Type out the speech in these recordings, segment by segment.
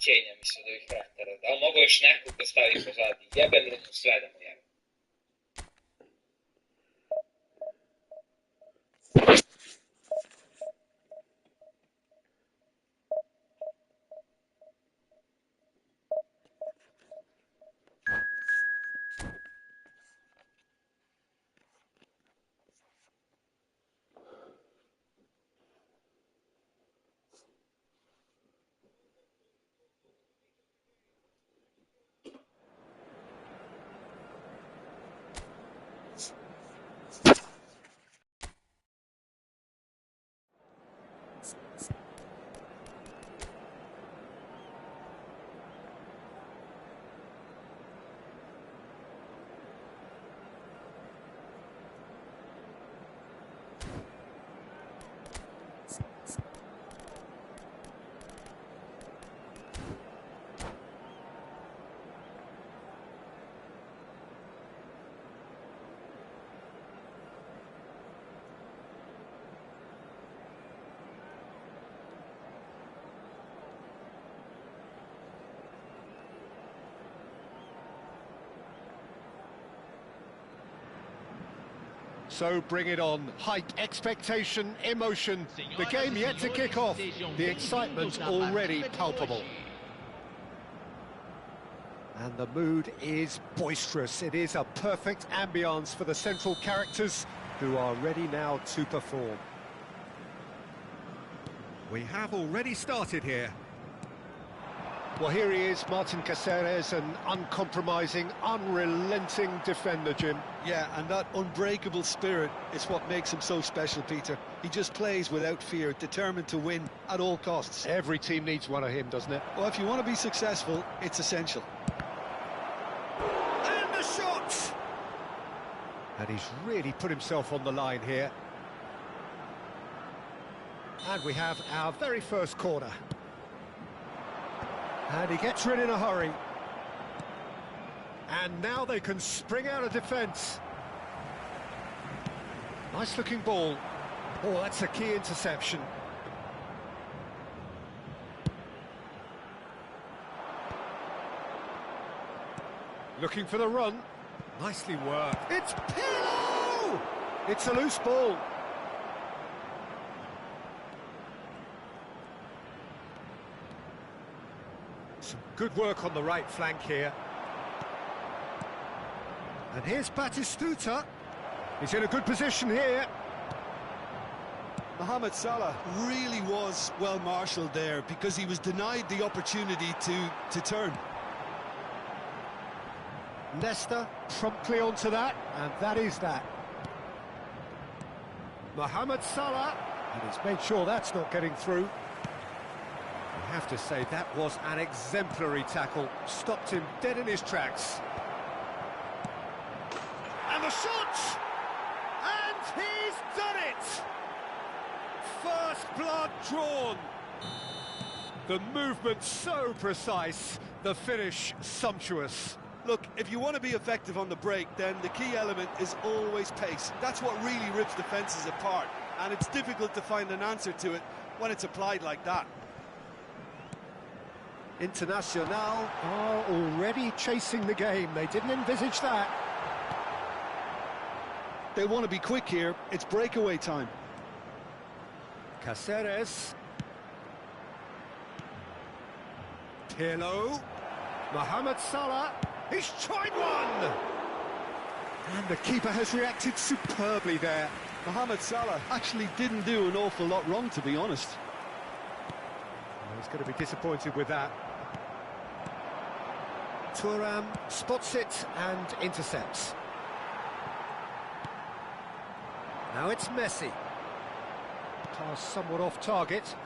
cieniem suoi характера. Да, могаш някой да стави позади. Ебен размислядам я. So bring it on. Hype, expectation, emotion. The game yet to kick off. The excitement already palpable. And the mood is boisterous. It is a perfect ambience for the central characters who are ready now to perform. We have already started here. Well, here he is, Martin Caceres, an uncompromising, unrelenting defender, Jim. Yeah, and that unbreakable spirit is what makes him so special, Peter. He just plays without fear, determined to win at all costs. Every team needs one of him, doesn't it? Well, if you want to be successful, it's essential. And the shot! And he's really put himself on the line here. And we have our very first corner. And he gets rid in a hurry. And now they can spring out of defence. Nice-looking ball. Oh, that's a key interception. Looking for the run. Nicely worked. It's Pirlo! It's a loose ball. Some good work on the right flank here. And here's Batistuta. He's in a good position here. Mohamed Salah really was well marshalled there because he was denied the opportunity to turn. Nesta promptly onto that, and that is that. Mohamed Salah, and he's made sure that's not getting through. I have to say, that was an exemplary tackle. Stopped him dead in his tracks. And the shot! And he's done it! First blood drawn. The movement so precise, the finish sumptuous. Look, if you want to be effective on the break, then the key element is always pace. That's what really rips defences apart, and it's difficult to find an answer to it when it's applied like that. Internacional are already chasing the game. They didn't envisage that. They want to be quick here. It's breakaway time. Caceres. Pirlo. Mohamed Salah. He's tried one! And the keeper has reacted superbly there. Mohamed Salah actually didn't do an awful lot wrong, to be honest. Well, he's going to be disappointed with that. Thuram spots it and intercepts. Now it's Messi. Pass somewhat off target.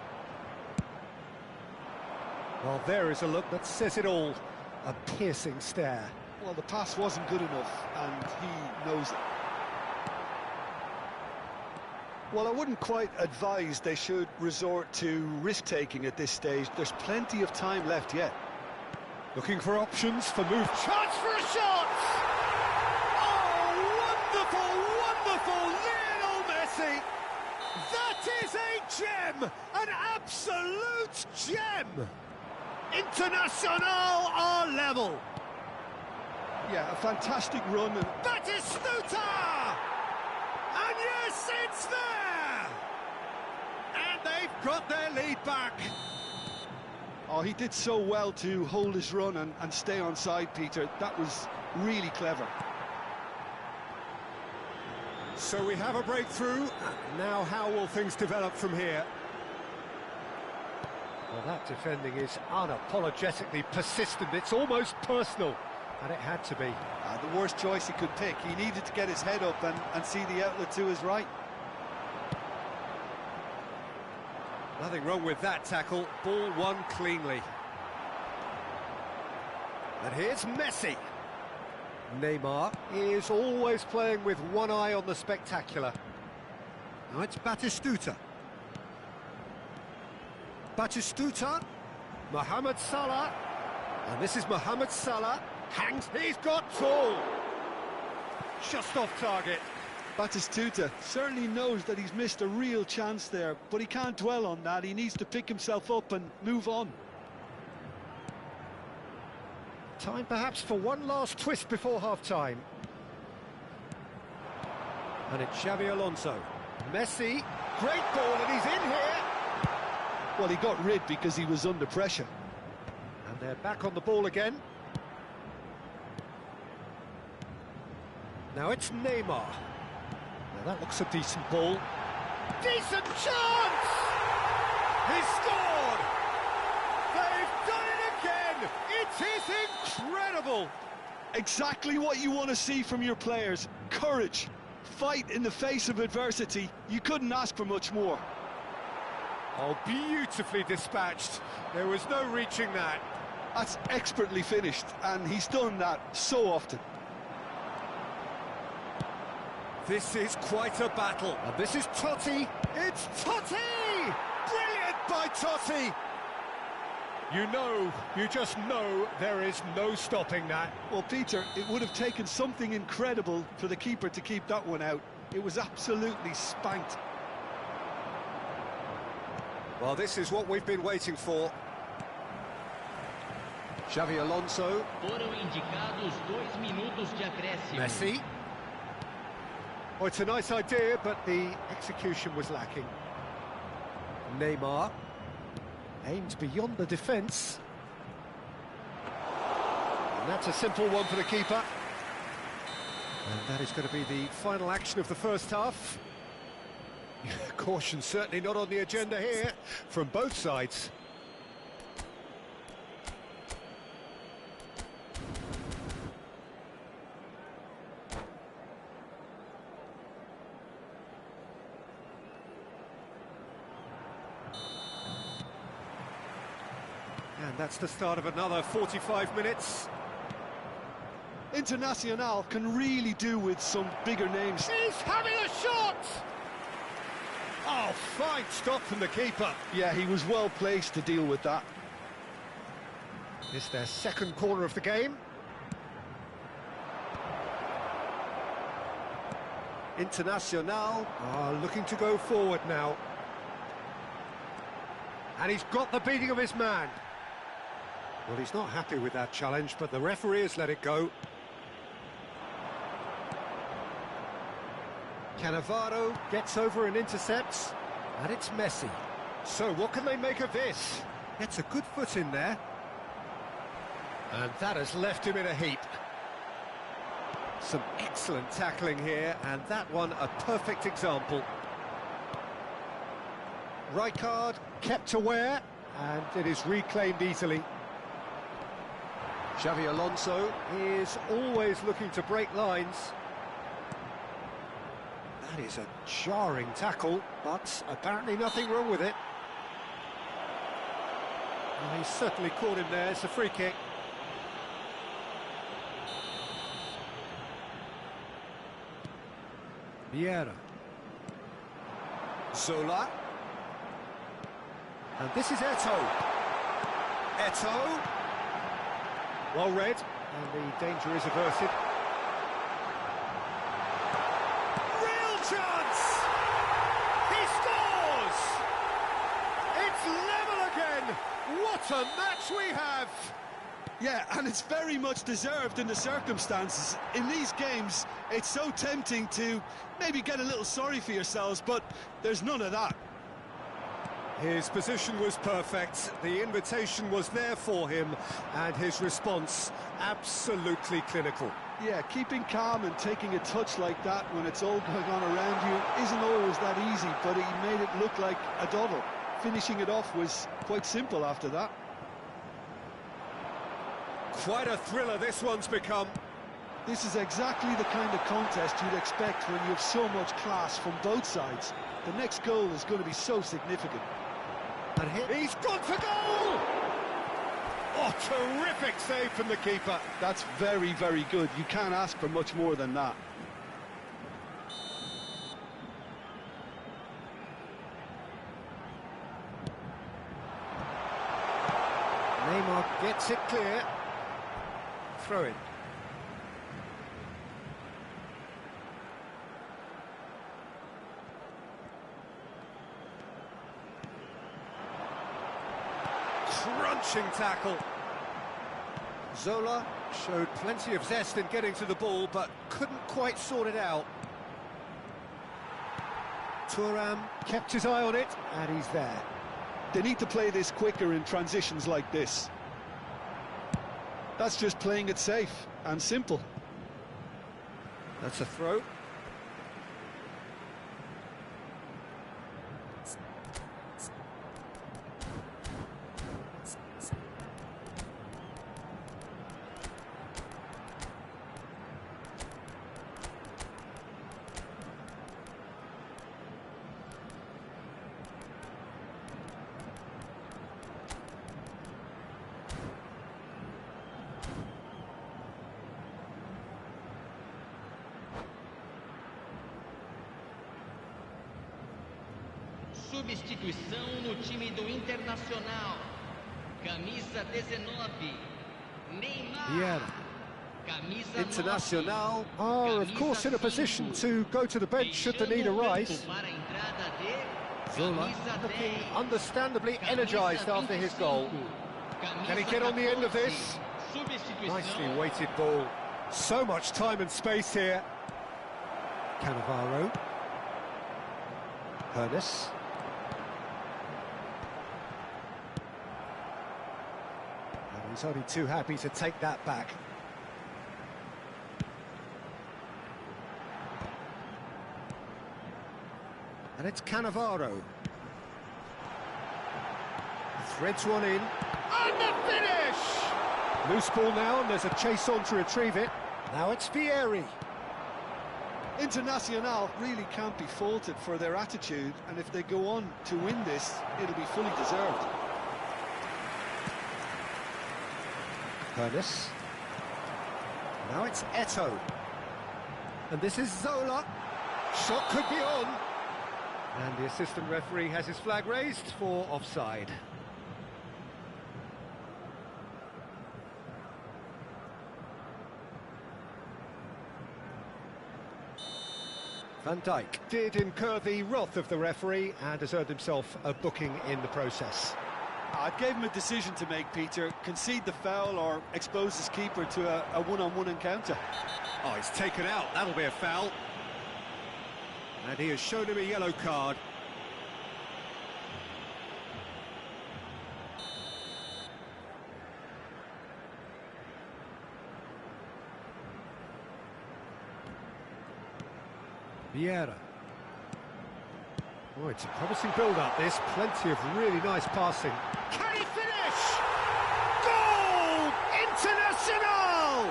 Well, there is a look that says it all. A piercing stare. Well, the pass wasn't good enough, and he knows it. Well, I wouldn't quite advise they should resort to risk-taking at this stage. There's plenty of time left yet. Looking for options for move. Chance for a shot! Oh, wonderful, wonderful Lionel Messi! That is a gem! An absolute gem! Internacional are level. Yeah, a fantastic run. And Batistuta! And yes, it's there! And they've got their lead back. oh, he did so well to hold his run and stay on side, Peter. That was really clever. So we have a breakthrough. Now how will things develop from here? Well, that defending is unapologetically persistent. It's almost personal. And it had to be. The worst choice he could pick. He needed to get his head up and see the outlet to his right. Nothing wrong with that tackle. Ball won cleanly. And here's Messi. Neymar is always playing with one eye on the spectacular. Now it's Batistuta. Batistuta. Mohamed Salah. And this is Mohamed Salah. Hangs. He's got tall. Just off target. Batistuta certainly knows that he's missed a real chance there, but he can't dwell on that. He needs to pick himself up and move on. Time perhaps for one last twist before half-time. And it's Xavi Alonso. Messi, great ball, and he's in here. Well, he got rid because he was under pressure. And they're back on the ball again. Now it's Neymar. Now that looks a decent ball. Decent chance! He scored! They've done it again! It is incredible! Exactly what you want to see from your players. Courage. Fight in the face of adversity. You couldn't ask for much more. Oh, beautifully dispatched. There was no reaching that. That's expertly finished, and he's done that so often. This is quite a battle. And this is Totti. It's Totti! Brilliant by Totti! You just know there is no stopping that. Well, Peter, it would have taken something incredible for the keeper to keep that one out. It was absolutely spanked. Well, this is what we've been waiting for. Xavi Alonso. Foram indicados 2 minutos de acréscimo. Messi. Oh, it's a nice idea, but the execution was lacking. Neymar. Aimed beyond the defence. And that's a simple one for the keeper. And that is going to be the final action of the first half. Caution certainly not on the agenda here, from both sides. And that's the start of another 45 minutes. Internacional can really do with some bigger names. He's having a shot! Oh, fine stop from the keeper. Yeah, he was well placed to deal with that. It's their second corner of the game. Internacional are looking to go forward now. And he's got the beating of his man. Well, he's not happy with that challenge, but the referee has let it go. Cannavaro gets over and intercepts, and it's Messi. So what can they make of this? Gets a good foot in there. And that has left him in a heap. Some excellent tackling here, and that one a perfect example. Rijkaard kept aware, and it is reclaimed easily. Xavi Alonso is always looking to break lines. That is a jarring tackle, but apparently nothing wrong with it. Well, he's certainly caught him there. It's a free kick. Vieira. Zola. And this is Eto'o. Eto'o. Well read, and the danger is averted. Real chance! He scores! It's level again! What a match we have! Yeah, and it's very much deserved in the circumstances. In these games, it's so tempting to maybe get a little sorry for yourselves, but there's none of that. His position was perfect, the invitation was there for him, and his response absolutely clinical. Yeah, keeping calm and taking a touch like that when it's all going on around you isn't always that easy, but he made it look like a doddle. Finishing it off was quite simple after that. Quite a thriller this one's become. This is exactly the kind of contest you'd expect when you have so much class from both sides. The next goal is going to be so significant. And he's gone for goal! Oh, terrific save from the keeper. That's very, very good. You can't ask for much more than that. Neymar gets it clear. Throw in. Crunching tackle. Zola showed plenty of zest in getting to the ball, but couldn't quite sort it out. Thuram kept his eye on it, and he's there. They need to play this quicker in transitions like this. That's just playing it safe and simple. That's a throw. Substituição no time do Internacional. Camisa 19. Neymar. Camisa Internacional are, of course, in a position to go to the bench should the need arise. Zola looking understandably energised after his goal. Can he get on the end of this? Nicely weighted ball. So much time and space here. Cannavaro. Hernes. And he's only too happy to take that back. And it's Cannavaro. Threads one in. And the finish! Loose ball now, and there's a chase on to retrieve it. Now it's Vieri. Internacional really can't be faulted for their attitude, and if they go on to win this, it'll be fully deserved. Hernes. Now it's Eto'o. And this is Zola. Shot could be on. And the assistant referee has his flag raised for offside. Van Dijk did incur the wrath of the referee and has earned himself a booking in the process. I gave him a decision to make, Peter. Concede the foul or expose his keeper to a one-on-one encounter. Oh, he's taken out. That'll be a foul. And he has shown him a yellow card. Vieira. Oh, it's a promising build-up, this. Plenty of really nice passing. Can he finish? Goal! Internacional!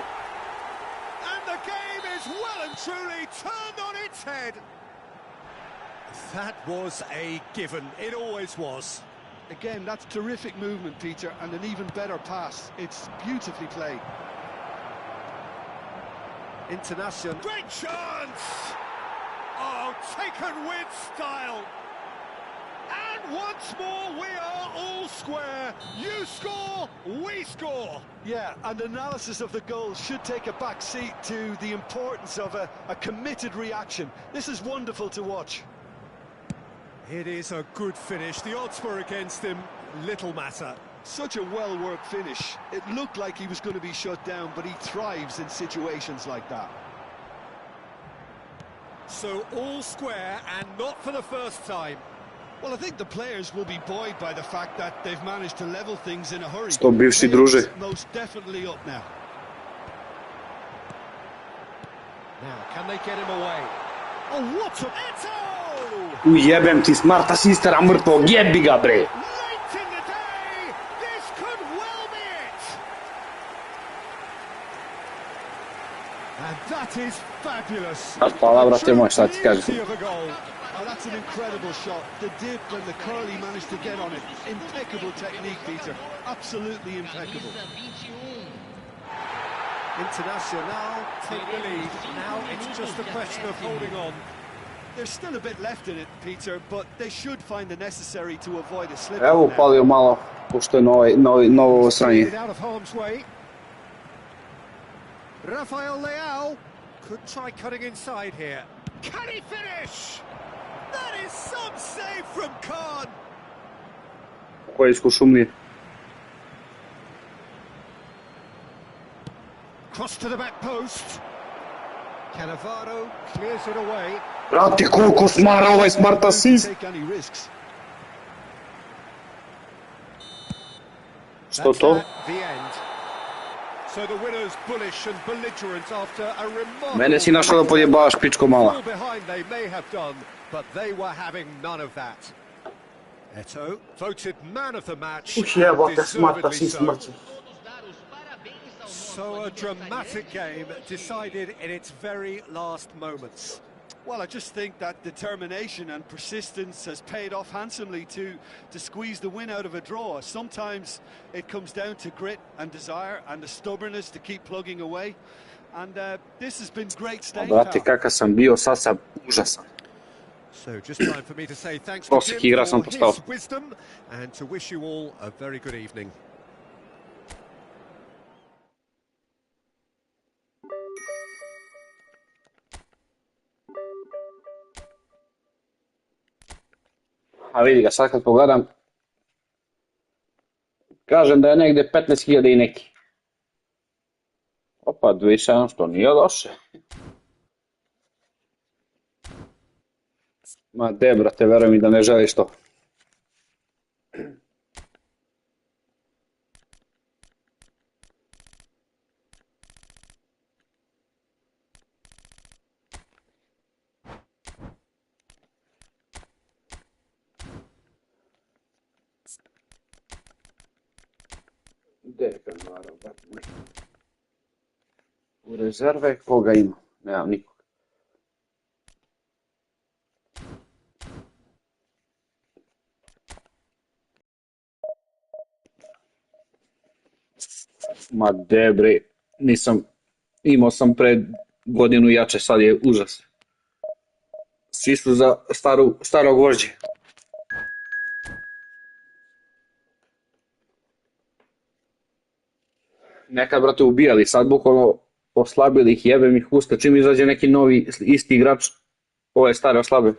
And the game is well and truly turned on its head. That was a given. It always was. Again, that's terrific movement, Peter, and an even better pass. It's beautifully played. Internacional. Great chance! Oh, taken with style. And once more, we are all square. You score, we score. Yeah, and analysis of the goal should take a back seat to the importance of a committed reaction. This is wonderful to watch. It is a good finish. The odds were against him. little matter. Such a well-worked finish. It looked like he was going to be shut down, but he thrives in situations like that. So all square, and not for the first time. Well, I think the players will be buoyed by the fact that they've managed to level things in a hurry. Sto bivši druže. Most definitely up now. Now, can they get him away? Oh, what a... Eto! Ujebem ti smarta sistera mrtvog, jebi ga bre! Late in the day! This could well be it! And that is fabulous. Hvala, brate moj, šta ti kažem. Beauty of a goal. Oh, that's an incredible shot. The dip and the curl he managed to get on it. Impeccable technique, Peter. Absolutely impeccable. Camisa 21. Internacional take the lead. Now it's just a question of holding on. There's still a bit left in it, Peter, but they should find the necessary to avoid a slip. Evo upalio malo, pošto je novo sranje. Out of harm's way. Rafael Leao could try cutting inside here. Can he finish? That is some save from Khan. Ko je iskušumlije? Cross to the back post. Cannavaro clears it away. Brate, koliko smara ovaj smart assist! Take any risks. Što to? The end. So the winners bullish and belligerent after a remarkable... Mene si našao da podjebavaš, pičko mala. All behind they may have done, but they were having none of that. Eto, voted man of the match. Jebote, smart assist deservedly mrtvi. So a dramatic game decided in its very last moments. Well, I just think that determination and persistence has paid off handsomely to squeeze the win out of a draw. Sometimes it comes down to grit and desire and the stubbornness to keep plugging away. And this has been great staying Brate, power. kakav sam bio, sad sam užasan. So just time for me to say thanks to Prosjek Jim igra sam for postao. his wisdom and to wish you all a very good evening. A vidi ga, sad kad pogledam, kažem da je negdje 15.000 i neki. Opa, 2700, nije loše. Ma de, brate, veruj mi da ne želiš to. U rezerve koga ima? Nemam nikog. Ma debre, nisam, imao sam pred godinu jače, sad je užas. Svi su za starog vožđe. Nekad, brate, ubijali, sad bukvalno oslabili ih, jebem ih usta, čim izađe neki novi isti igrač, ovo je stari oslabe.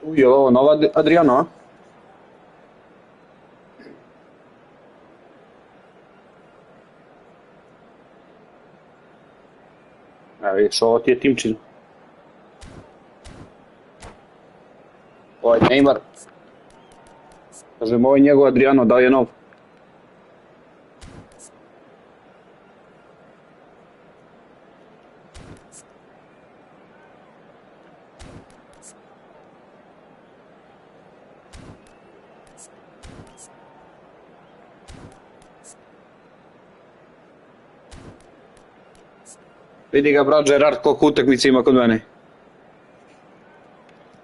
Je li ovo nova Adriano, a? Evo vidiš, ovo ti je Timčin. Ovo je Neymar. Kažem, ovo je njegov Adriano, da li je nov? Vidi ga, brat Gerard, koliko utakmice ima kod mene.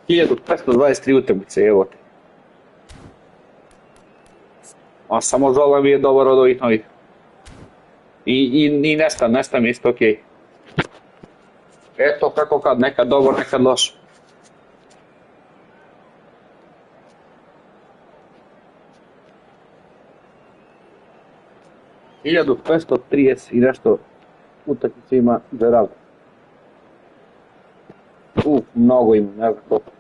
1523 utakmice, evo te. A samo Zola mi je dobar od ovih novih. I Nesta mi je isto okej. Eto kako kad, nekad dobro, nekad loš. 1530 i nešto utakmica ima Gerald. Mnogo ima, ne znam koliko.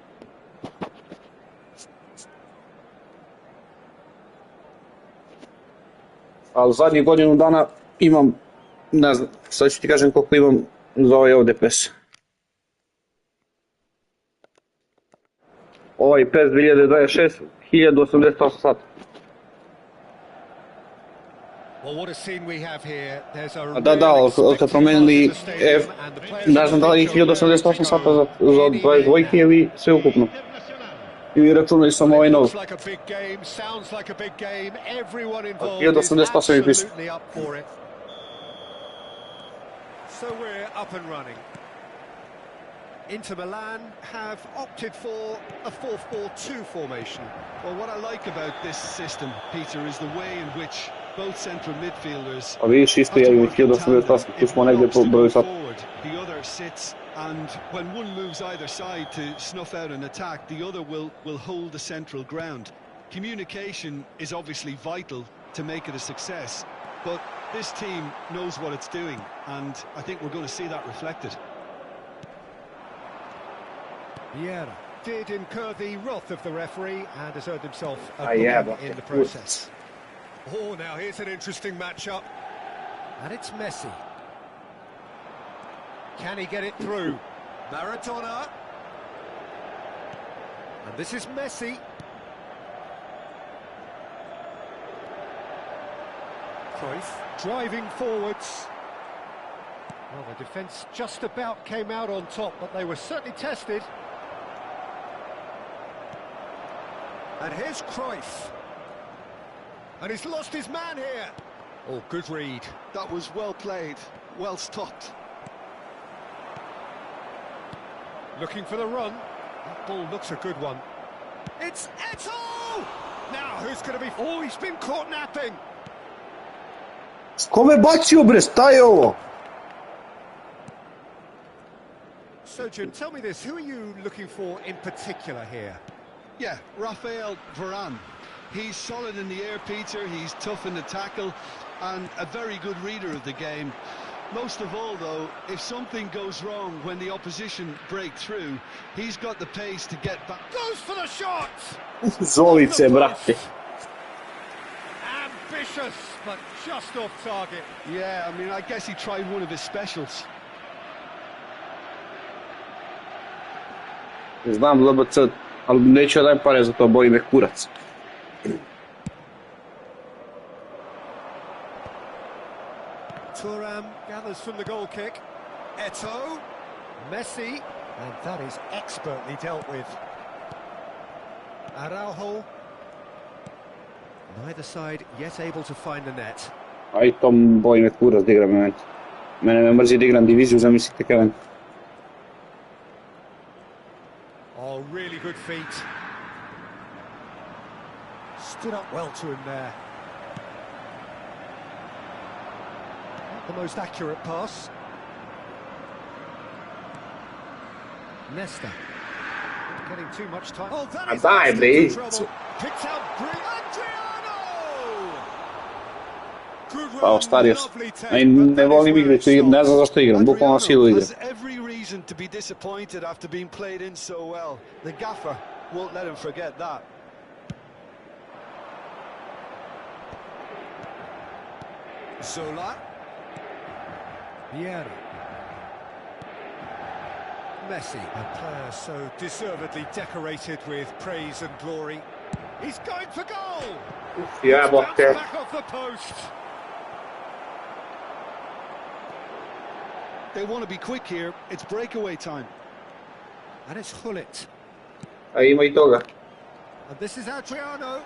Ali zadnjih godinu dana imam, ne znam, sad ću ti kažem koliko imam za ovaj ovdje PES. Ovaj PES 2026, 1088 sati. Da, ali kad promenili, ne znam da li je 1088 sata za 22 ili sve ukupno. Ili računali sam ovaj nov. 1088 je piše. So we're up and running. Inter Milan have opted for a 4-4-2 formation. Well, what I like about this system, Peter, is the way in which both central midfielders A vidiš isto ja imam 1088, tu smo negdje po broju sata. The other sits, and when one moves either side to snuff out an attack, the other will hold the central ground. Communication is obviously vital to make it a success, but this team knows what it's doing, and I think we're going to see that reflected. Vieira did incur the wrath of the referee and has earned himself a booking in the process. Oh, now here's an interesting matchup. And it's Messi. Can he get it through? Maradona. And this is Messi. Cruyff driving forwards. Well, the defence just about came out on top, but they were certainly tested. And here's Cruyff. And he's lost his man here. Oh, good read. That was well played, well stopped. Looking for the run. That ball looks a good one. It's Eto'o! Now, who's going to be... Oh, he's been caught napping. Kome bacio bre, šta je ovo? So, Jim, tell me this. Who are you looking for in particular here? Yeah, Rafael Varane. He's solid in the air, Peter. He's tough in the tackle and a very good reader of the game. Most of all, though, if something goes wrong when the opposition break through, he's got the pace to get back. Goes for the shot! Zolice, brate. Ambitious, but just off target. Yeah, I mean, I guess he tried one of his specials. Znam LBC, ali neću da dajem pare za to, boli me kurac. Thuram gathers from the goal kick. Eto'o, Messi, and that is expertly dealt with. Araujo. Neither side yet able to find the net. Aj tom boli me kurac da igram event. Mene me mrzi da igram diviziju, zamislite Kevin. Oh, really good feet. Stood up well to him there. Not the most accurate pass. Nesta. Not getting too much time. Oh, that is absolute trouble. Picked out Adriano! Good run, lovely take, ne volim igrati, ne znam zašto igram, bukvalno silu igram. Has every reason to be disappointed after being played in so well. The gaffer won't let him forget that. Zola. Vieira. Messi, a player so deservedly decorated with praise and glory. He's going for goal! Yeah, but back off the post. They want to be quick here. It's breakaway time. And it's Hullet. Aí ima I toga. And this is Adriano.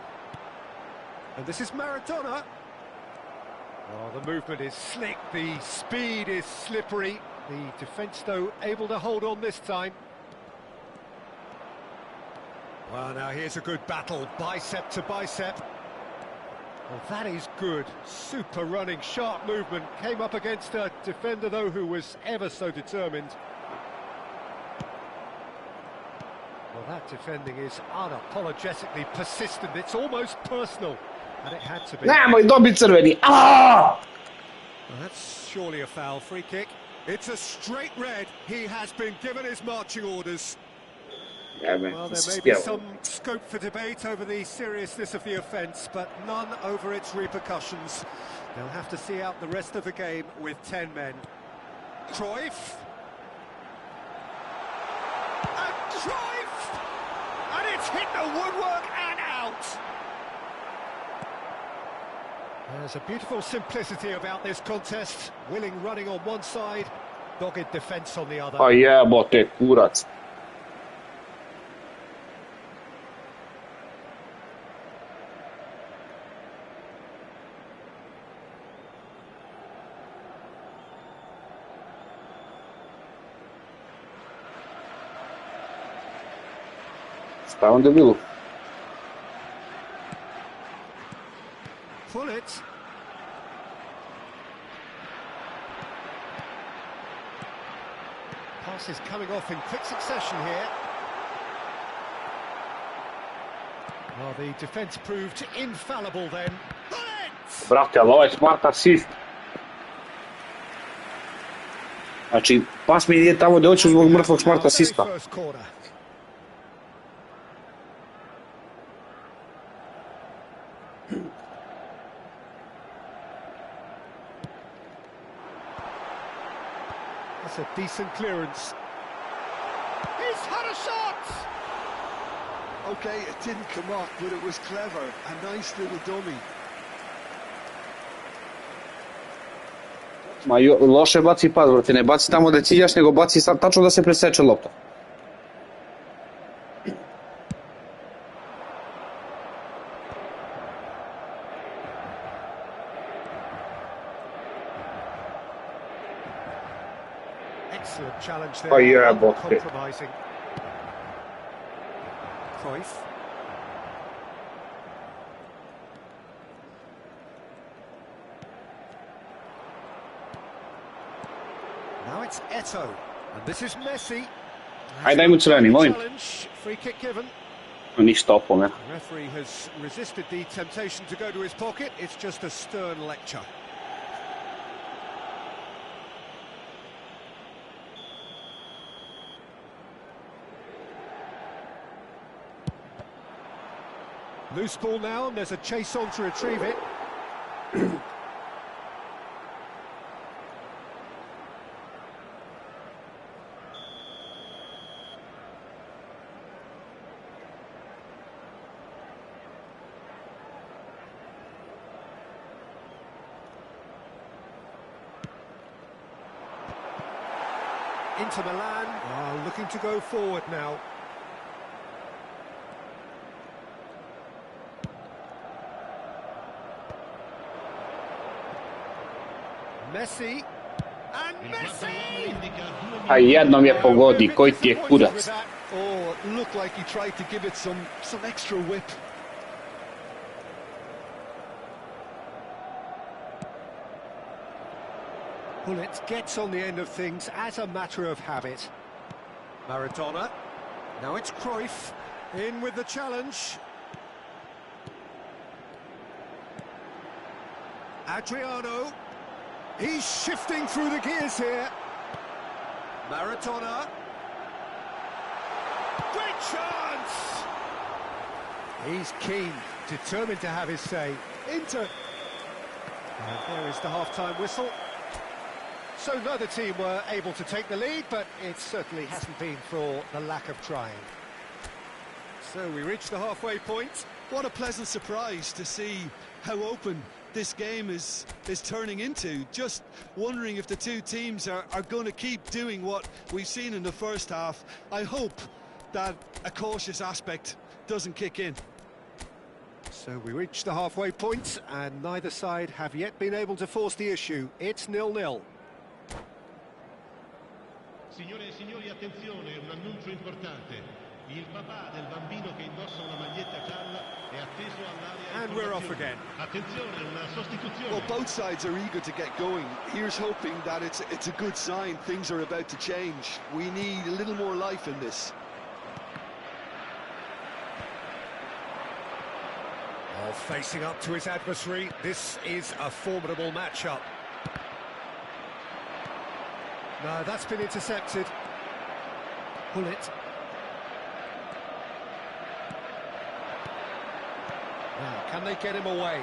And this is Maradona. Oh, the movement is slick, the speed is slippery. The defence, though, able to hold on this time. Well, now here's a good battle, bicep to bicep. Well, that is good. Super running, sharp movement. Came up against a defender, though, who was ever so determined. Well, that defending is unapologetically persistent. It's almost personal. And it had to be. Nemoj dobiti crveni! Aaaa! Well, that's surely a foul. Free kick. It's a straight red. He has been given his marching orders. Well, there may be some scope for debate over the seriousness of the offence, but none over its repercussions. They'll have to see out the rest of the game with 10 men. Cruyff. And Cruyff! And it's hit the woodwork and out! There's a beautiful simplicity about this contest. Willing running on one side, dogged defence on the other. Pa jebote, kurac. Šta onda je bilo? Pull it. Passes coming off in quick succession here. Well, the defence proved infallible then. Pull it! Brate, ali ovaj smart asist. Znači, pas mi nije tamo gdje hoću zbog mrtvog smart asista. That's a decent clearance. He's had a shot! Okay, it didn't come off, but it was clever. A nice little dummy. Ma loše baci pas, brate, ne baci tamo da ciljaš, nego baci tačno da se preseče lopta. Excellent challenge there. Pa jebote. Compromising. Cruyff. Now it's Eto'o, and this is Messi. Ajde, daj mu crveni, molim. Free kick given. Ništa opomena. The referee has resisted the temptation to go to his pocket. It's just a stern lecture. Loose ball now, and there's a chase on to retrieve it. Inter Milan are looking to go forward now. Messi, and Messi! A jednom je pogodi, koji ti je kurac. Oh, it looked like he tried to give it some extra whip. Bullet gets on the end of things as a matter of habit. Maradona. Now it's Cruyff. In with the challenge. Adriano. He's shifting through the gears here. Maradona. Great chance! He's keen, determined to have his say. Inter. And there is the half-time whistle. So neither team were able to take the lead, but it certainly hasn't been for the lack of trying. So we reach the halfway point. What a pleasant surprise to see how open this game is turning into. Just wondering if the two teams are going to keep doing what we've seen in the first half. I hope that a cautious aspect doesn't kick in. So we reach the halfway point, and neither side have yet been able to force the issue. It's 0-0. Signore e signori, attenzione, un annuncio importante. Il papà del bambino che indossa una maglietta gialla è atteso all'area. And we're off again. Attenzione, una sostituzione. Well, both sides are eager to get going. Here's hoping that it's a good sign. Things are about to change. We need a little more life in this. Well, facing up to his adversary, this is a formidable matchup. No, that's been intercepted. Pull it. Now, can they get him away?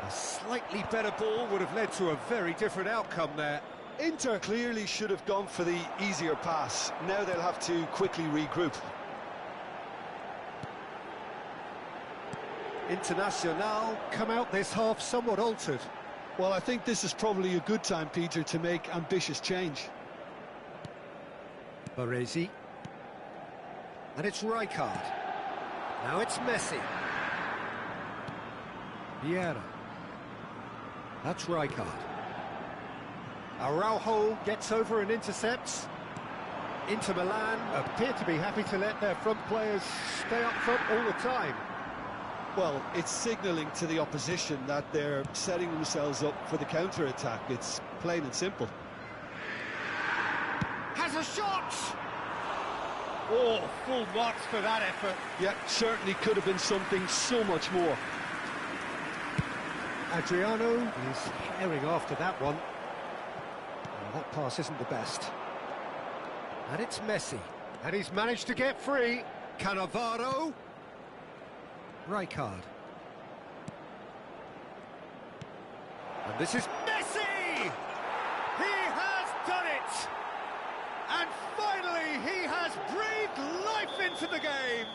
A slightly better ball would have led to a very different outcome there. Inter clearly should have gone for the easier pass. Now they'll have to quickly regroup. Internacional come out this half somewhat altered. Well, I think this is probably a good time, Peter, to make ambitious change. Baresi. And it's Rijkaard. Now it's Messi. Vieira. That's Rijkaard. Araujo gets over and intercepts. Inter Milan appear to be happy to let their front players stay up front all the time. Well, it's signalling to the opposition that they're setting themselves up for the counter-attack. It's plain and simple. Has a shot! Oh, full marks for that effort. Yeah, certainly could have been something so much more. Adriano is herring after that one. Well, that pass isn't the best. And it's Messi. And he's managed to get free. Cannavaro. Rijkaard. And this is Messi! He has done it! And finally he has breathed life into the game!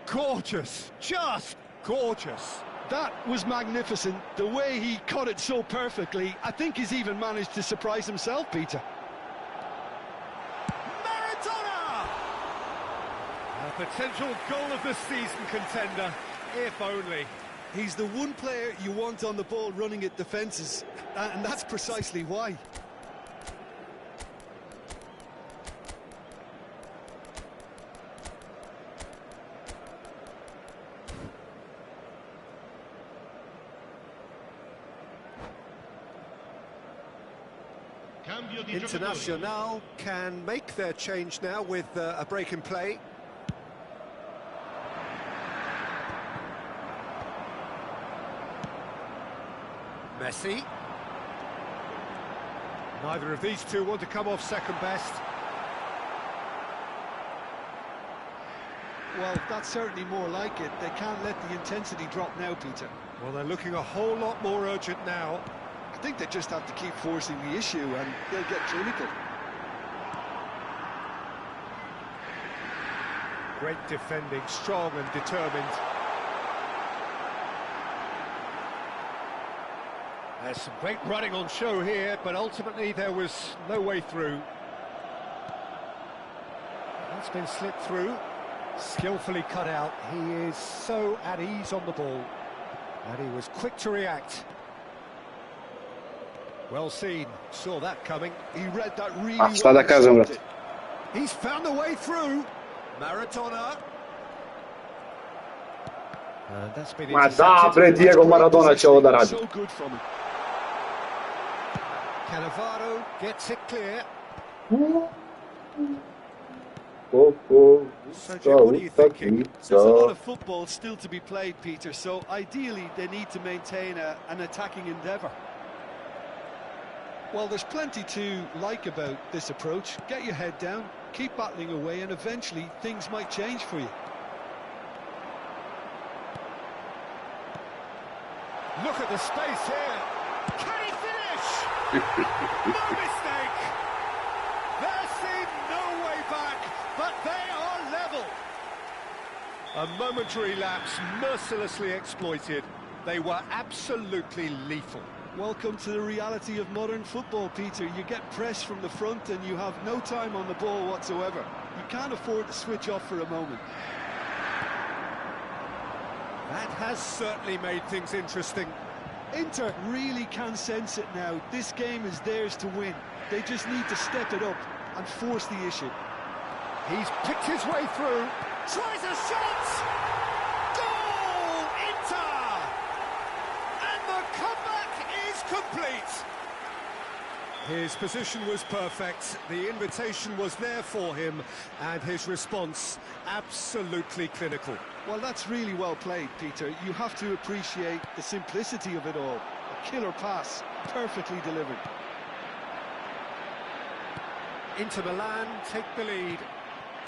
Gorgeous, just gorgeous. That was magnificent. The way he cut it so perfectly, I think he's even managed to surprise himself, Peter. A potential goal of the season contender, if only. He's the one player you want on the ball running at defences, and that's precisely why. Internacional can make their change now with a break in play. Messi. Neither of these two want to come off second best. Well, that's certainly more like it. They can't let the intensity drop now, Peter. Well, they're looking a whole lot more urgent now. I think they just have to keep forcing the issue and they'll get clinical. Great defending, strong and determined. There's some great running on show here, but ultimately there was no way through. That's been slipped through, skillfully cut out. He is so at ease on the ball, and he was quick to react. Well seen, saw that coming. He read that really Sta da casa, well. brate. He's found a way through. Maradona. And that's been Ma da, bre, Diego Maradona ce l'ho da radio. So good from him. Cannavaro gets it clear. Sergio, what are you thinking? There's a lot of football still to be played, Peter, so ideally they need to maintain an attacking endeavour. Well, there's plenty to like about this approach. Get your head down, keep battling away, and eventually things might change for you. Look at the space here. Can he finish? No mistake. There seemed no way back, but they are level. A momentary lapse mercilessly exploited. They were absolutely lethal. Welcome to the reality of modern football, Peter. You get pressed from the front and you have no time on the ball whatsoever. You can't afford to switch off for a moment. That has certainly made things interesting. Inter really can sense it now. This game is theirs to win. They just need to step it up and force the issue. He's picked his way through. Tries a shot! Goal! Inter! And the comeback is complete. His position was perfect, the invitation was there for him, and his response absolutely clinical. Well, that's really well played, Peter. You have to appreciate the simplicity of it all. A killer pass, perfectly delivered. Inter Milan take the lead.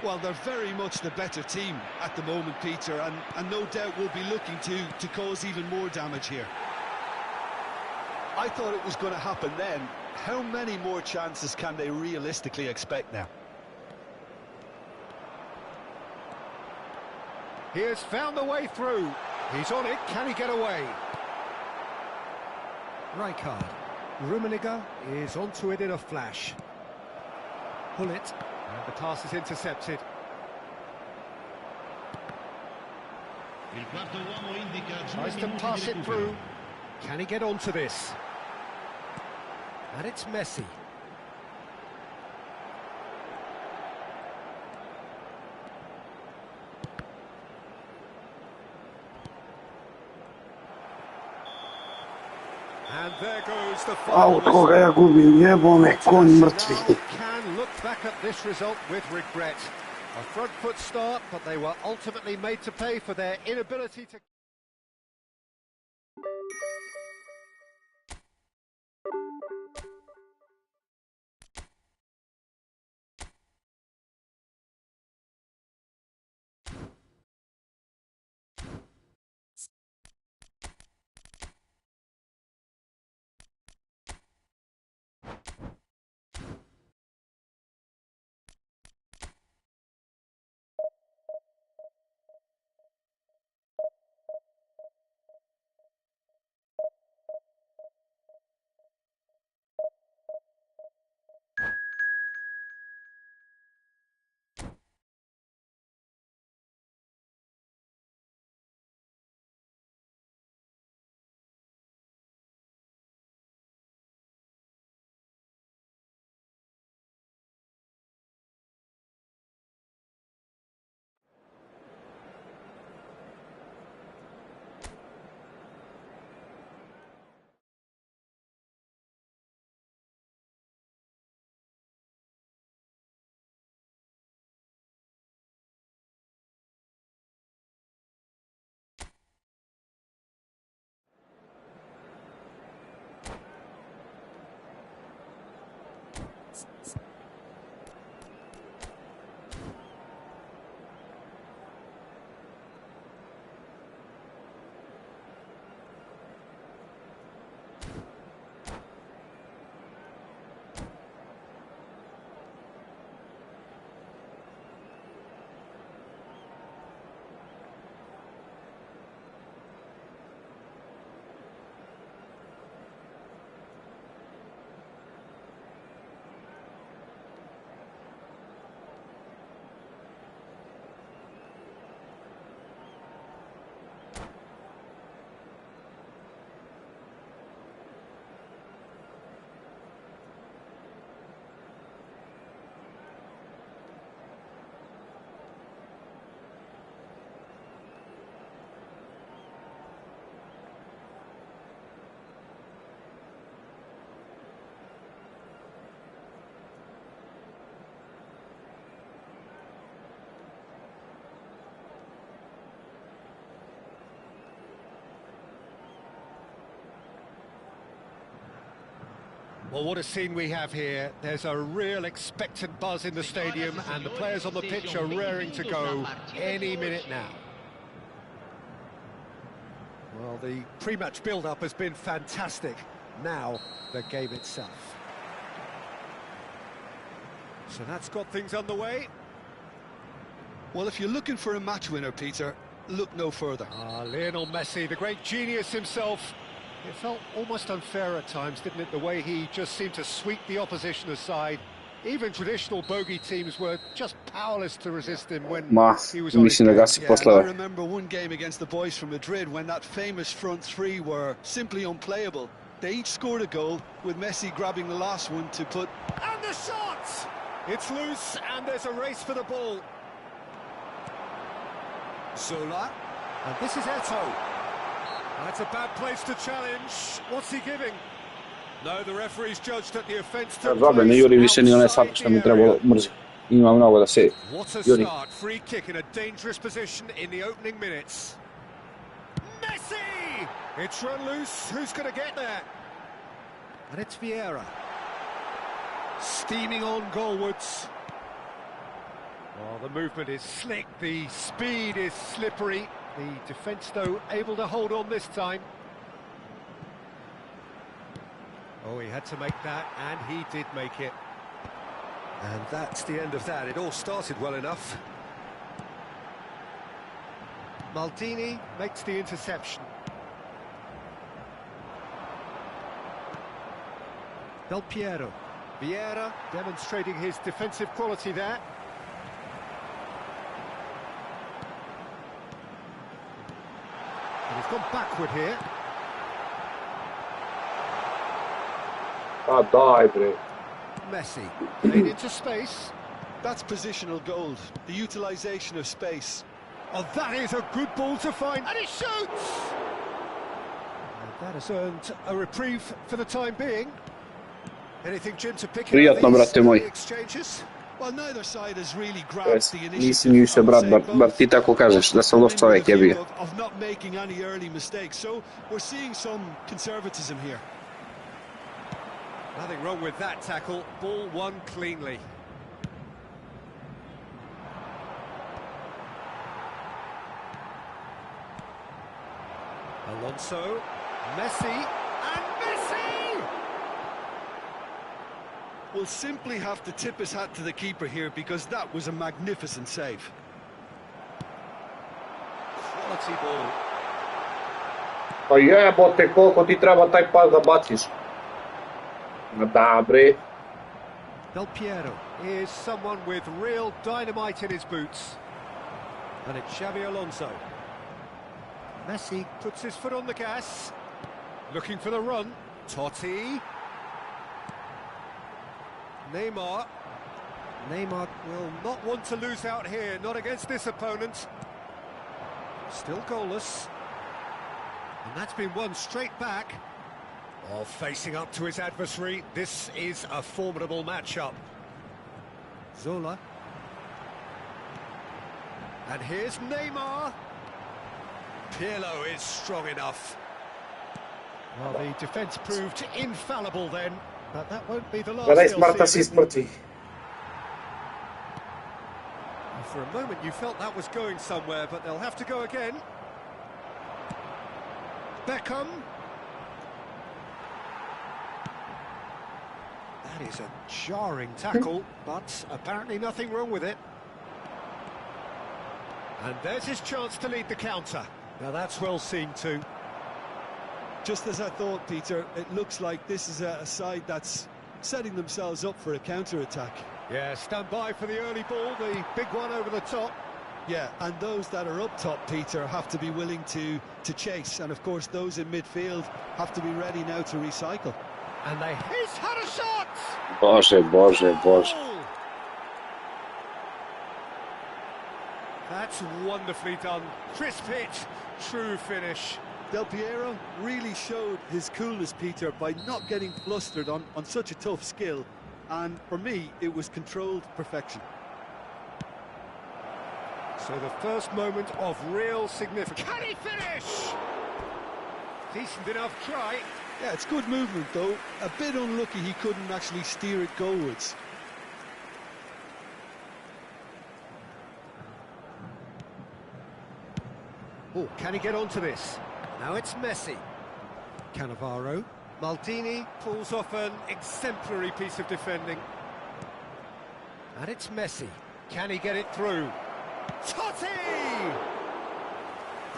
Well, they're very much the better team at the moment, Peter, and no doubt will be looking to cause even more damage here. I thought it was going to happen then. How many more chances can they realistically expect now? He has found the way through. He's on it. Can he get away? Rijkaard. Rummenigge is onto it in a flash. Pull it. And the pass is intercepted. Il quarto uomo indica 2 Tries to minuti pass di it recupero. through. Can he get onto this? And it's Messi. And there goes the final Auto ga ja gubim, jebome, konj mrtvi. Now can look back at this result with regret. A front foot start, but they were ultimately made to pay for their inability to... Well, what a scene we have here. There's a real expectant buzz in the stadium, and the players on the pitch are raring to go any minute now. Well, the pre-match build-up has been fantastic. Now, the game itself. So that's got things underway. Well, if you're looking for a match winner, Peter, look no further. Lionel Messi, the great genius himself. It felt almost unfair at times, didn't it, the way he just seemed to sweep the opposition aside. Even traditional bogey teams were just powerless to resist him when he was on his mislim da game. gasi Yeah, posle I ove. remember one game against the boys from Madrid when that famous front three were simply unplayable. They each scored a goal, with Messi grabbing the last one to put... And the shot! It's loose, and there's a race for the ball. Zola. And this is Eto'o. That's a bad place to challenge. What's he giving? No, the referee's judged that the offence A took vabbè, ne place juri više ni onaj outside sat the što mi area. trebalo mrzio. Ima mnogo da se What a juri. start, free kick in a dangerous position in the opening minutes. Messi! It's run loose, who's going to get there? And it's Vieira. Steaming on goalwards. Oh, the movement is slick, the speed is slippery. The defence, though, able to hold on this time. Oh, he had to make that, and he did make it. And that's the end of that. It all started well enough. Maldini makes the interception. Del Piero. Vieira demonstrating his defensive quality there. And he's gone backward here. Pa daj bre. Messi played into space. That's positional gold, the utilisation of space. Oh, that is a good ball to find, and he shoots! And that has earned a reprieve for the time being. Anything, Jim, to pick Prijatno, out brate these moj. exchanges? Well, neither side has really grabbed the Nisi initiative. mi više I would brat, say bar ti tako kažeš, da sam loš both čovjek with a je view bio. of not making any early mistakes, so we're seeing some conservatism here. Nothing wrong with that tackle. Ball won cleanly. Alonso, Messi, and Messi! We'll simply have to tip his hat to the keeper here because that was a magnificent save. Quality ball. Pa jebote, koliko ti treba taj pas da baciš? Da bre. Del Piero is someone with real dynamite in his boots. And it's Xavi Alonso. Messi puts his foot on the gas. Looking for the run. Totti. Neymar. Neymar will not want to lose out here, not against this opponent. Still goalless. And that's been won straight back. Oh, facing up to his adversary, this is a formidable matchup. Zola. And here's Neymar. Pirlo is strong enough. Well, the defence proved infallible then, but that won't be the last Gledaj, they'll Smarta see si of it. smrti. For a moment you felt that was going somewhere, but they'll have to go again. Beckham. That is a jarring tackle, but apparently nothing wrong with it. And there's his chance to lead the counter. Now that's well seen too. Just as I thought, Peter, it looks like this is a side that's setting themselves up for a counter-attack. Yeah, stand by for the early ball, the big one over the top. Yeah, and those that are up top, Peter, have to be willing to chase. And, of course, those in midfield have to be ready now to recycle. And he's had a shot! Bože, bože, bože. Goal! That's wonderfully done. Crisp hit, true finish. Del Piero really showed his coolness, Peter, by not getting flustered on such a tough skill. And for me, it was controlled perfection. So the first moment of real significance. Can he finish? Decent enough try. Yeah, it's good movement, though. A bit unlucky he couldn't actually steer it goalwards. Oh, can he get onto this? Now it's Messi. Cannavaro. Maldini pulls off an exemplary piece of defending. And it's Messi. Can he get it through? Totti!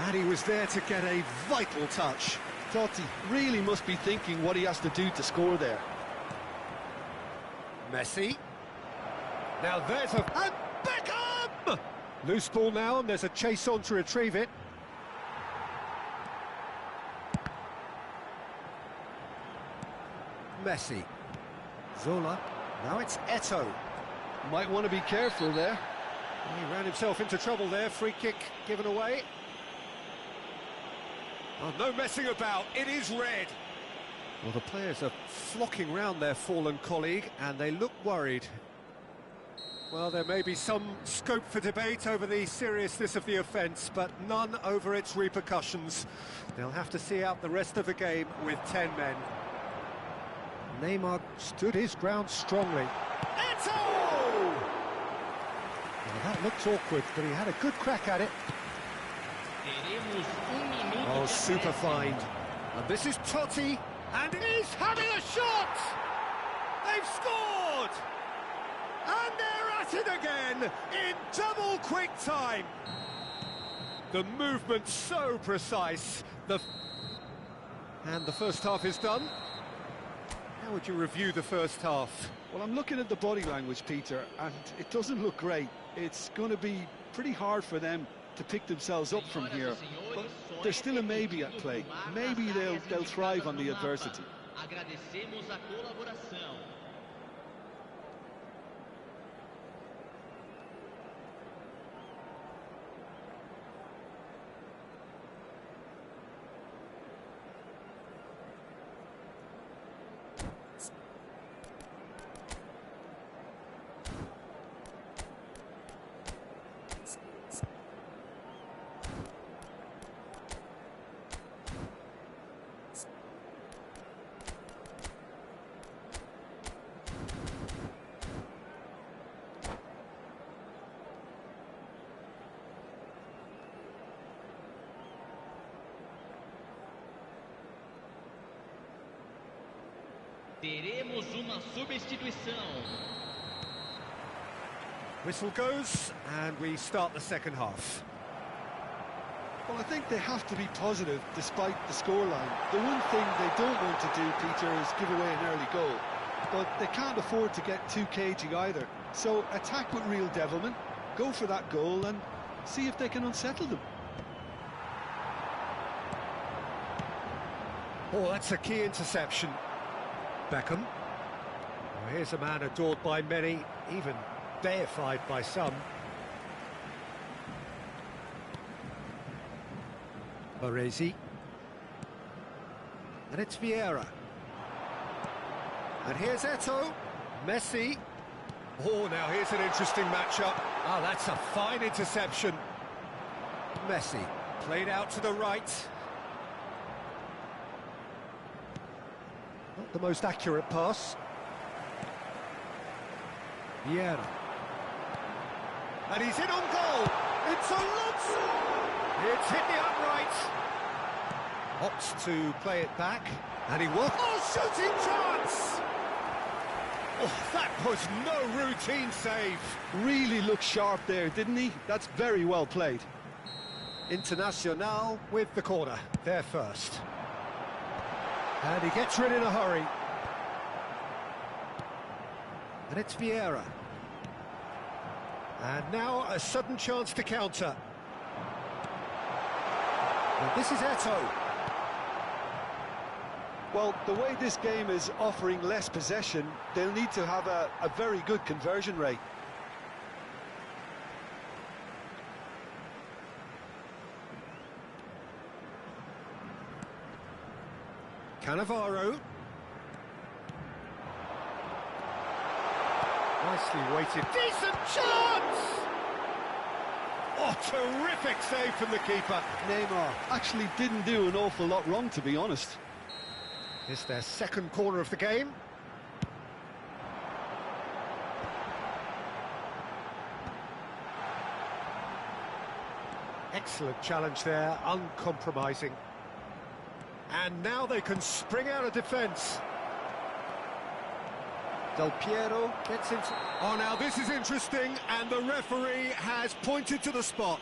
And he was there to get a vital touch. Totti really must be thinking what he has to do to score there. Messi. Now there's a... And Beckham! Loose ball now, and there's a chase on to retrieve it. Messi. Zola. Now it's Eto'o. Might want to be careful there. He ran himself into trouble there. Free kick given away. Oh, no messing about. It is red. Well, the players are flocking round their fallen colleague, and they look worried. Well, there may be some scope for debate over the seriousness of the offence, but none over its repercussions. They'll have to see out the rest of the game with 10 men. Neymar stood his ground strongly. Eto'o! Well, that looked awkward, but he had a good crack at it. Oh, super find. And this is Totti, and he's having a shot! They've scored! And they're at it again, in double quick time. The movement so precise. And the first half is done. How would you review the first half? Well, I'm looking at the body language, Peter, and it doesn't look great. It's going to be pretty hard for them to pick themselves up from here, but there's still a maybe at play. Maybe they'll thrive on the adversity. Agradecemos a colaboração. Teremos uma substituição. Whistle goes, and we start the second half. Well, I think they have to be positive despite the scoreline. The one thing they don't want to do, Peter, is give away an early goal. But they can't afford to get too cagey either. So attack with real devilment, go for that goal and see if they can unsettle them. Oh, that's a key interception. Beckham. Well, here's a man adored by many, even deified by some. Baresi. And it's Vieira. And here's Eto'o. Messi. Oh, now here's an interesting matchup. Ah, that's a fine interception. Messi. Played out to the right. Not the most accurate pass. Vieira. And he's in on goal. It's Alonso. It's hit the upright. Opts to play it back. And he will. Oh, shooting chance! Oh, that was no routine save. Really looked sharp there, didn't he? That's very well played. Internacional with the corner. They're first. And he gets rid in a hurry. And it's Vieira. And now a sudden chance to counter. And this is Eto'o. Well, the way this game is offering less possession, they'll need to have a very good conversion rate. Cannavaro. Nicely weighted. Decent chance! Oh, terrific save from the keeper. Neymar actually didn't do an awful lot wrong, to be honest. It's their second corner of the game. Excellent challenge there, uncompromising. And now they can spring out of defence. Del Piero gets into... Oh, now this is interesting, and the referee has pointed to the spot.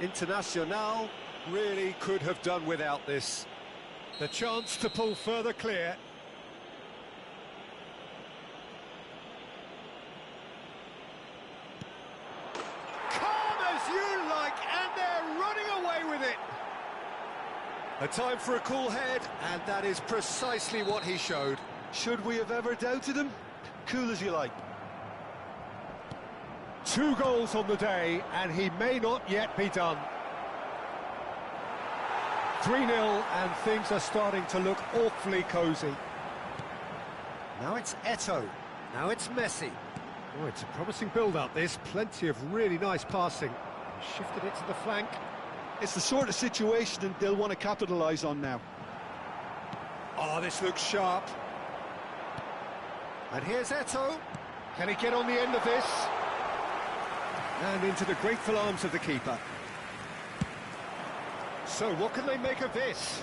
Internacional really could have done without this. The chance to pull further clear. Calm as you like, and they're running away with it. A time for a cool head, and that is precisely what he showed. Should we have ever doubted him? Cool as you like. 2 goals on the day, and he may not yet be done. 3-0, and things are starting to look awfully cosy. Now it's Eto'o. Now it's Messi. Oh, it's a promising build-up, this. Plenty of really nice passing. He shifted it to the flank. It's the sort of situation that they'll want to capitalise on now. Oh, this looks sharp. And here's Eto'o. Can he get on the end of this? And into the grateful arms of the keeper. So, what can they make of this?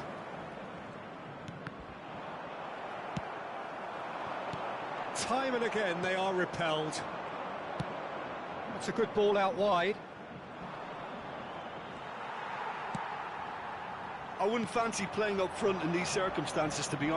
Time and again, they are repelled. That's a good ball out wide. I wouldn't fancy playing up front in these circumstances, to be honest.